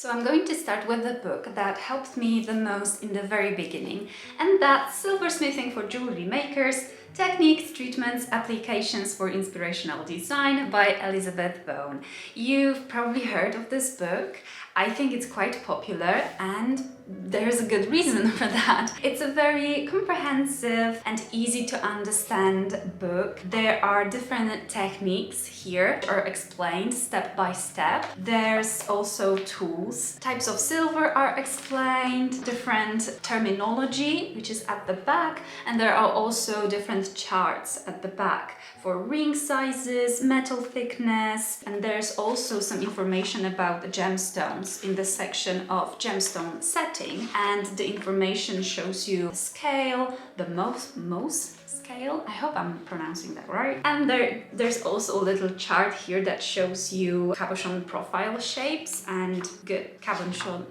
So I'm going to start with the book that helped me the most in the very beginning, and that's Silversmithing for Jewelry Makers, Techniques, Treatments, Applications for Inspirational Design by Elizabeth Bone. You've probably heard of this book. I think it's quite popular and there's a good reason for that. It's a very comprehensive and easy to understand book. There are different techniques here that are explained step by step. There's also tools. Types of silver are explained, different terminology which is at the back, and there are also different charts at the back for ring sizes, metal thickness, and there's also some information about the gemstones in the section of gemstone setting, and the information shows you the scale, the Mohs scale, I hope I'm pronouncing that right, and there's also a little chart here that shows you cabochon profile shapes and good cabochon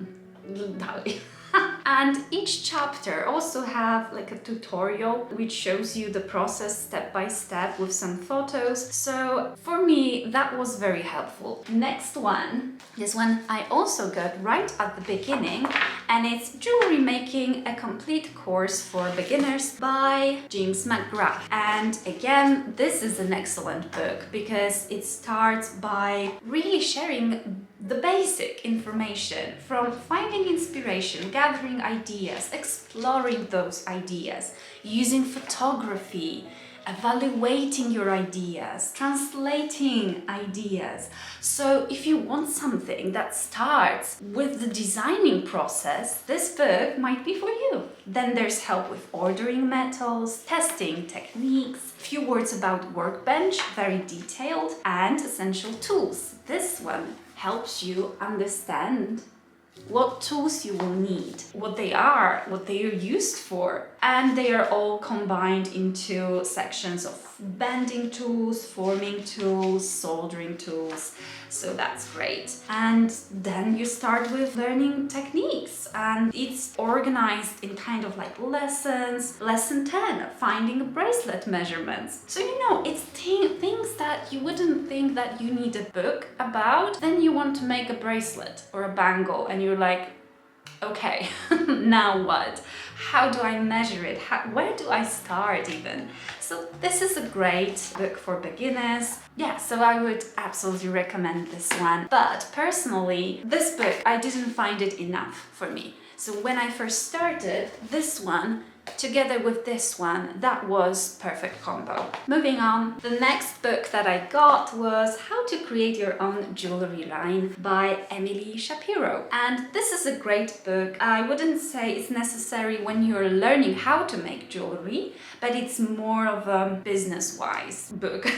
and each chapter also have like a tutorial which shows you the process step by step with some photos. So for me that was very helpful. Next one, this one I also got right at the beginning, and it's Jewelry Making, a Complete Course for Beginners by James McGrath. And again, this is an excellent book because it starts by really sharing the basic information from finding inspiration, gathering ideas, exploring those ideas, using photography, evaluating your ideas, translating ideas. So if you want something that starts with the designing process, this book might be for you. Then there's help with ordering metals, testing techniques, few words about workbench, very detailed, and essential tools. This one helps you understand what tools you will need, what they are used for, and they are all combined into sections of bending tools, forming tools, soldering tools. So that's great. And then you start with learning techniques, and it's organized in kind of like lessons. Lesson 10, finding bracelet measurements. So it's things that you wouldn't think that you need a book about. Then you want to make a bracelet or a bangle and you're like, okay, now what? How do I measure it? Where do I start even? So this is a great book for beginners. Yeah, so I would absolutely recommend this one. But personally, this book, I didn't find it enough for me. So when I first started, this one together with this one, that was perfect combo. Moving on, the next book that I got was How to Create Your Own Jewelry Line by Emily Shapiro. And this is a great book. I wouldn't say it's necessary when you're learning how to make jewelry, but it's more of a business-wise book.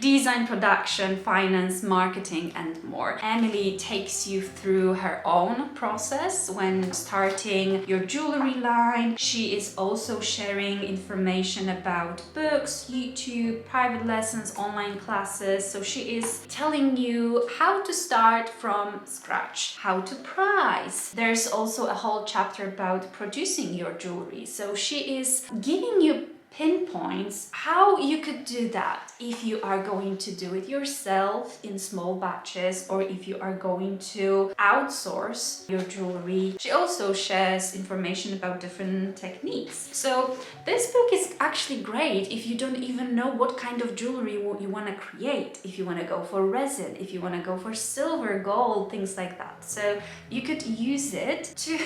Design, production, finance, marketing, and more. Emily takes you through her own process when starting your jewelry line. She is also sharing information about books, YouTube, private lessons, online classes. So she is telling you how to start from scratch, how to price. There's also a whole chapter about producing your jewelry. So she is giving you pinpoints how you could do that if you are going to do it yourself in small batches, or if you are going to outsource your jewelry. She also shares information about different techniques. So this book is actually great if you don't even know what kind of jewelry you want to create, if you want to go for resin, if you want to go for silver, gold, things like that. So you could use it to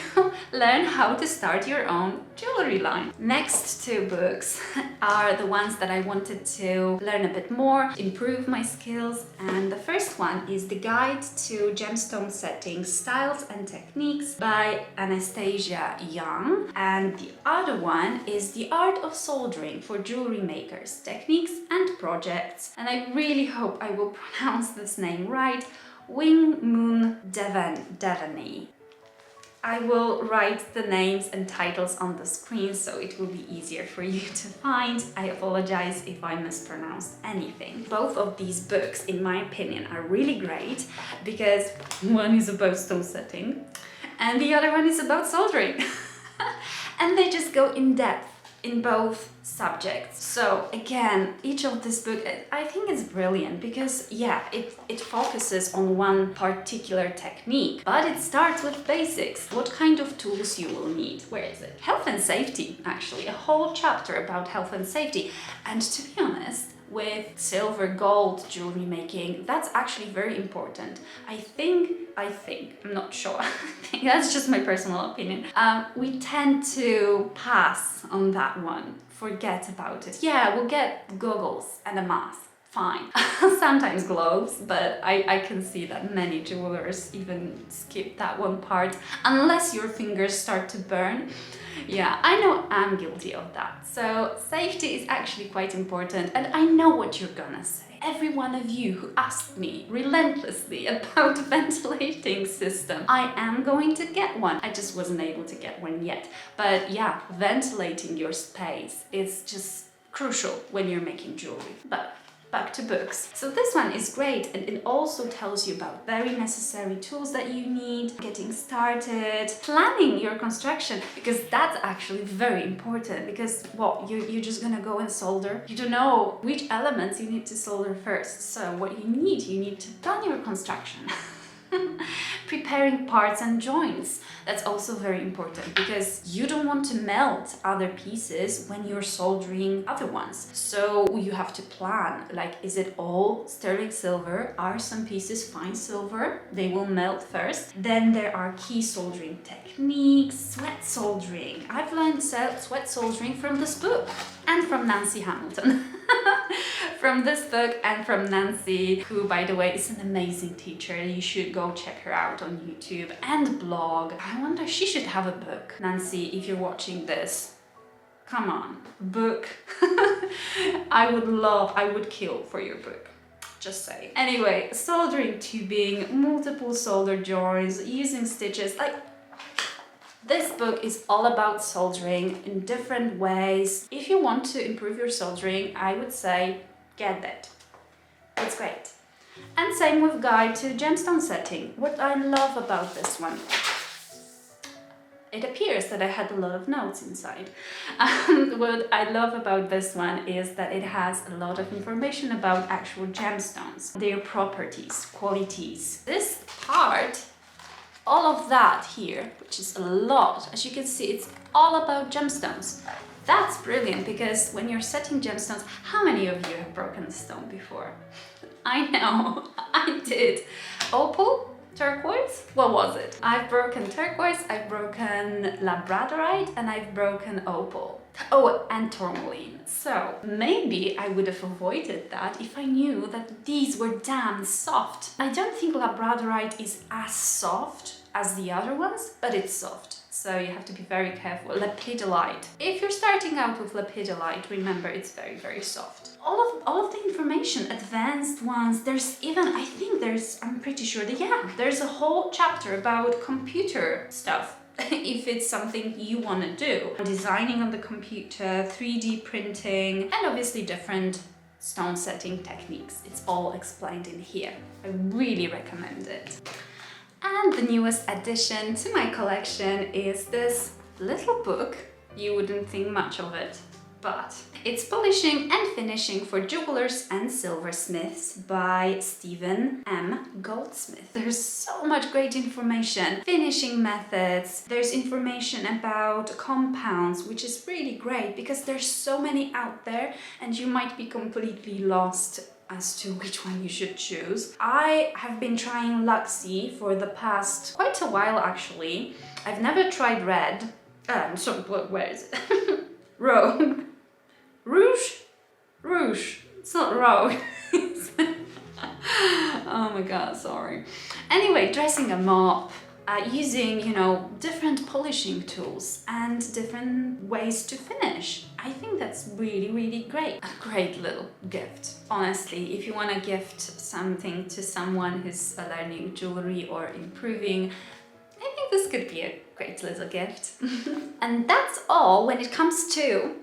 learn how to start your own jewelry line. Next two books are the ones that I wanted to learn a bit more, improve my skills, and the first one is The Guide to Gemstone Setting Styles and Techniques by Anastasia Young, and the other one is The Art of Soldering for Jewelry Makers, Techniques and Projects, and I really hope I will pronounce this name right, Wing Moon Devaney. I will write the names and titles on the screen so it will be easier for you to find. I apologize if I mispronounced anything. Both of these books, in my opinion, are really great because one is about stone setting and the other one is about soldering. And they just go in depth in both subjects. So again, each of this book I think is brilliant because yeah, it focuses on one particular technique, but it starts with basics. What kind of tools you will need. Where is it? Health and safety, actually, a whole chapter about health and safety. And to be honest, with silver, gold jewelry making, that's actually very important. I think, I'm not sure, that's just my personal opinion. We tend to pass on that one, forget about it. Yeah, we'll get goggles and a mask, fine. Sometimes gloves, but I can see that many jewelers even skip that one part, unless your fingers start to burn. Yeah, I know I'm guilty of that. So safety is actually quite important, and I know what you're gonna say. Every one of you who asked me relentlessly about ventilating system, I am going to get one. I just wasn't able to get one yet. But yeah, ventilating your space is just crucial when you're making jewelry. But back to books. So this one is great, and it also tells you about very necessary tools that you need, getting started, planning your construction, because that's actually very important, because you're just gonna go and solder. You don't know which elements you need to solder first. So what you need to plan your construction. Preparing parts and joints, that's also very important because you don't want to melt other pieces when you're soldering other ones. So you have to plan, like, is it all sterling silver? Are some pieces fine silver? They will melt first. Then there are key soldering techniques, sweat soldering. I've learned sweat soldering from this book and from Nancy Hamilton. From this book and from Nancy, who, by the way, is an amazing teacher. You should go check her out on YouTube and blog. I wonder, she should have a book. Nancy, if you're watching this, come on, book. I would kill for your book. Just say. Anyway, soldering tubing, multiple solder joints, using stitches, like, this book is all about soldering in different ways. If you want to improve your soldering, I would say get that. It's great. And same with Guide to Gemstone Setting. What I love about this one, it appears that I had a lot of notes inside. What I love about this one is that it has a lot of information about actual gemstones, their properties, qualities. This part, all of that here, which is a lot, as you can see, it's all about gemstones. That's brilliant, because when you're setting gemstones, how many of you have broken a stone before? I know, I did. Opal? Turquoise? What was it? I've broken turquoise, I've broken labradorite, and I've broken opal. Oh, and tourmaline. So maybe I would have avoided that if I knew that these were damn soft. I don't think labradorite is as soft as the other ones, but it's soft. So you have to be very careful. Lepidolite. If you're starting out with lepidolite, remember it's very, very soft. All of the information, advanced ones, there's even, I'm pretty sure that, yeah, there's a whole chapter about computer stuff. If it's something you want to do. Designing on the computer, 3D printing, and obviously different stone setting techniques. It's all explained in here. I really recommend it. And the newest addition to my collection is this little book. You wouldn't think much of it, but it's Polishing and Finishing for Jewelers and Silversmiths by Stephen M. Goldsmith. There's so much great information, finishing methods, there's information about compounds, which is really great because there's so many out there and you might be completely lost as to which one you should choose. I have been trying Luxie for the past quite a while actually. I've never tried red. Where is it? Rogue. Rouge. It's not Rogue. Oh my god, sorry. Anyway, dressing a mop, using, different polishing tools and different ways to finish. I think that's really, really great. A great little gift. Honestly, if you want to gift something to someone who's learning jewelry or improving, I think this could be a great little gift. And that's all when it comes to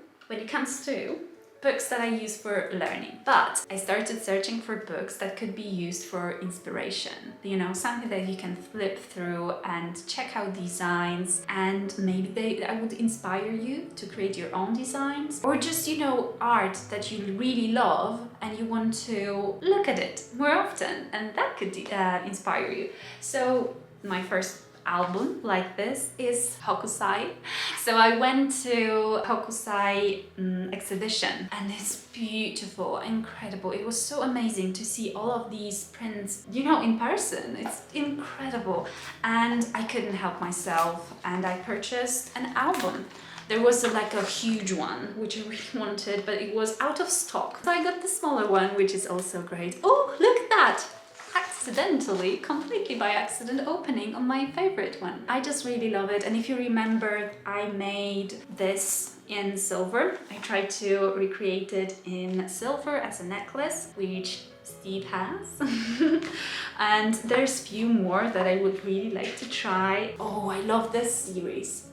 books that I use for learning. But I started searching for books that could be used for inspiration. You know, something that you can flip through and check out designs, and maybe I would inspire you to create your own designs, or just, you know, art that you really love and you want to look at it more often, and that could inspire you. So my first album like this is Hokusai. So I went to Hokusai exhibition, and it's beautiful, incredible. It was so amazing to see all of these prints, you know, in person. It's incredible, and I couldn't help myself, and I purchased an album. There was like a huge one, which I really wanted, but it was out of stock. So I got the smaller one, which is also great. Oh, look at that! Accidentally, completely by accident, opening on my favorite one. I just really love it. And if you remember, I made this in silver. I tried to recreate it in silver as a necklace, which Steve has. And there's few more that I would really like to try. Oh, I love this series.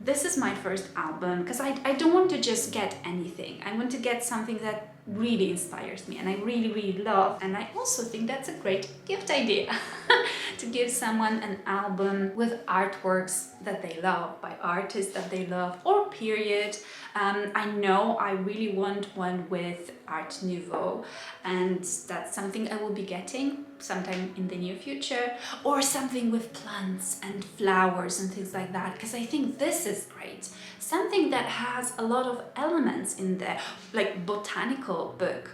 This is my first album because I don't want to just get anything. I want to get something that really inspires me and I really, really love. And I also think that's a great gift idea to give someone an album with artworks that they love, by artists that they love, or period. I know I really want one with Art Nouveau, and that's something I will be getting sometime in the near future, or something with plants and flowers and things like that, because I think this is great. Something that has a lot of elements in there, like botanical book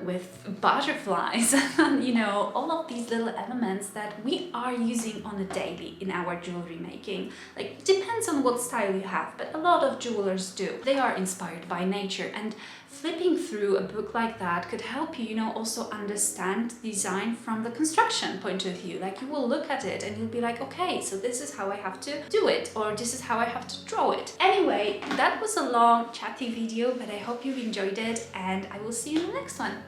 with butterflies, you know, all of these little elements that we are using on a daily in our jewelry making. Like, it depends on what style you have, but a lot of jewelers do. They are inspired by nature, and flipping through a book like that could help you, you know, also understand design from the construction point of view. Like, you will look at it and you'll be like, okay, so this is how I have to do it, or this is how I have to draw it. Anyway, that was a long chatty video, but I hope you enjoyed it, and I will see you in the next one.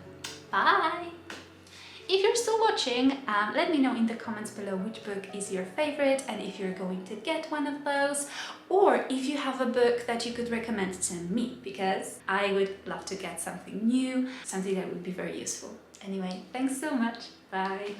Bye! If you're still watching, let me know in the comments below which book is your favorite and if you're going to get one of those, or if you have a book that you could recommend to me, because I would love to get something new, something that would be very useful. Anyway, thanks so much. Bye.